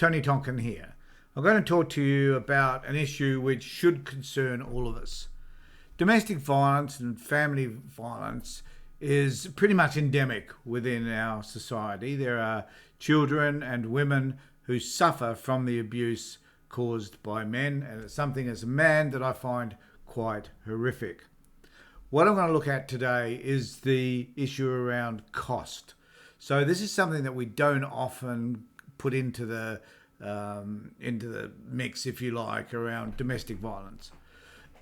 Tony Tonkin here. I'm going to talk to you about an issue which should concern all of us. Domestic violence and family violence is pretty much endemic within our society. There are children and women who suffer from the abuse caused by men, and it's something as a man that I find quite horrific. What I'm going to look at today is the issue around cost. So this is something that we don't often put into the mix, if you like, around domestic violence.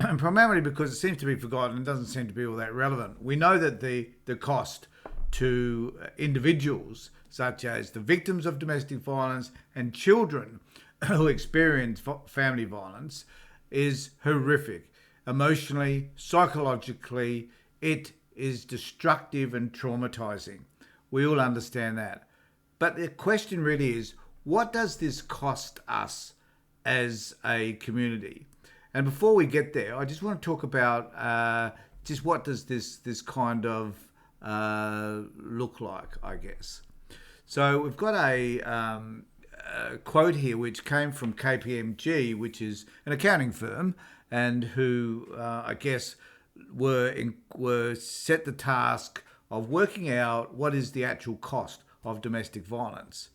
And primarily because it seems to be forgotten and doesn't seem to be all that relevant. We know that the cost to individuals, such as the victims of domestic violence and children who experience family violence, is horrific. Emotionally, psychologically, it is destructive and traumatizing. We all understand that. But the question really is, what does this cost us as a community? And before we get there, I just want to talk about just what does this kind of look like, I guess. So we've got a quote here which came from KPMG, which is an accounting firm, and who I guess were set the task of working out what is the actual cost of domestic violence.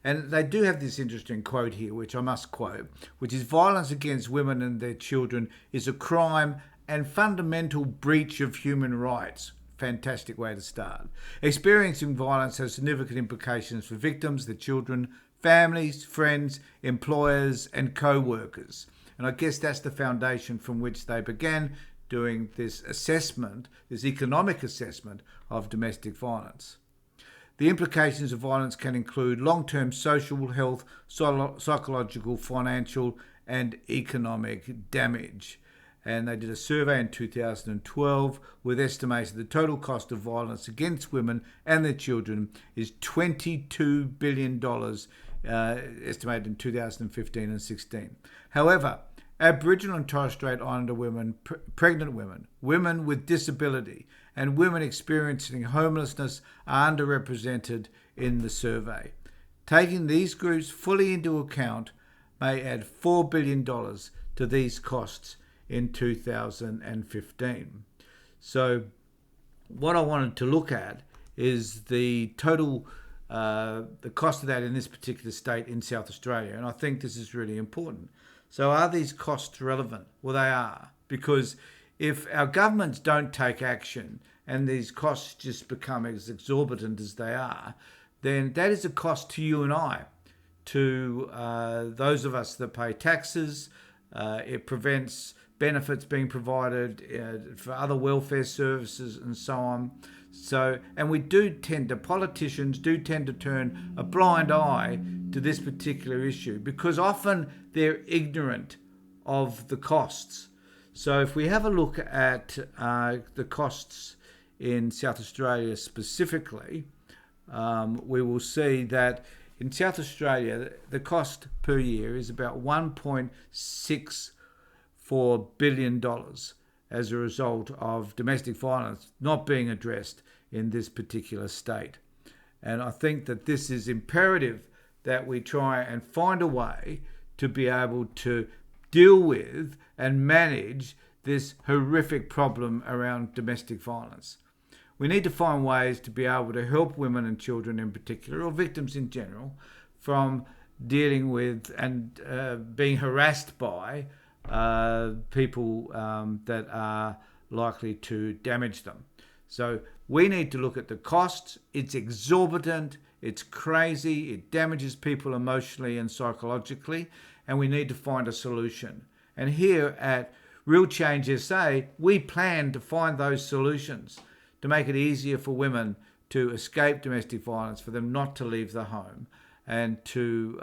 And they do have this interesting quote here, which I must quote, which is, "Violence against women and their children is a crime and fundamental breach of human rights." Fantastic way to start. "Experiencing violence has significant implications for victims, their children, families, friends, employers, and co-workers." And I guess that's the foundation from which they began doing this assessment, this economic assessment of domestic violence. "The implications of violence can include long-term social, health, psychological, financial, and economic damage." And they did a survey in 2012 with estimated the total cost of violence against women and their children is $22 billion, estimated in 2015 and 16. However, Aboriginal and Torres Strait Islander women, pregnant women, women with disability, and women experiencing homelessness are underrepresented in the survey. Taking these groups fully into account may add $4 billion to these costs in 2015. So what I wanted to look at is the total, the cost of that in this particular state in South Australia. And I think this is really important. So are these costs relevant? Well, they are, because if our governments don't take action and these costs just become as exorbitant as they are, then that is a cost to you and I, to those of us that pay taxes. It prevents benefits being provided for other welfare services and so on. So, and politicians do tend to turn a blind eye to this particular issue because often they're ignorant of the costs. So if we have a look at the costs in South Australia specifically, we will see that in South Australia, the cost per year is about $1.64 billion as a result of domestic violence not being addressed in this particular state. And I think that this is imperative that we try and find a way to be able to deal with and manage this horrific problem around domestic violence. We need to find ways to be able to help women and children in particular, or victims in general, from dealing with and being harassed by people that are likely to damage them. So we need to look at the costs. It's exorbitant, it's crazy, it damages people emotionally and psychologically, and we need to find a solution. And here at Real Change SA, we plan to find those solutions to make it easier for women to escape domestic violence, for them not to leave the home, and to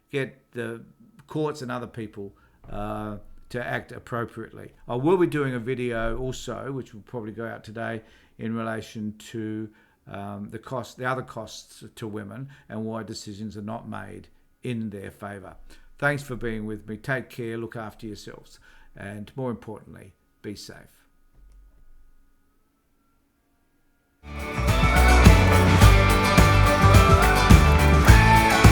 get the courts and other people to act appropriately. I will be doing a video also, which will probably go out today, in relation to the other costs to women and why decisions are not made in their favour. Thanks for being with me. Take care, look after yourselves, and more importantly, be safe.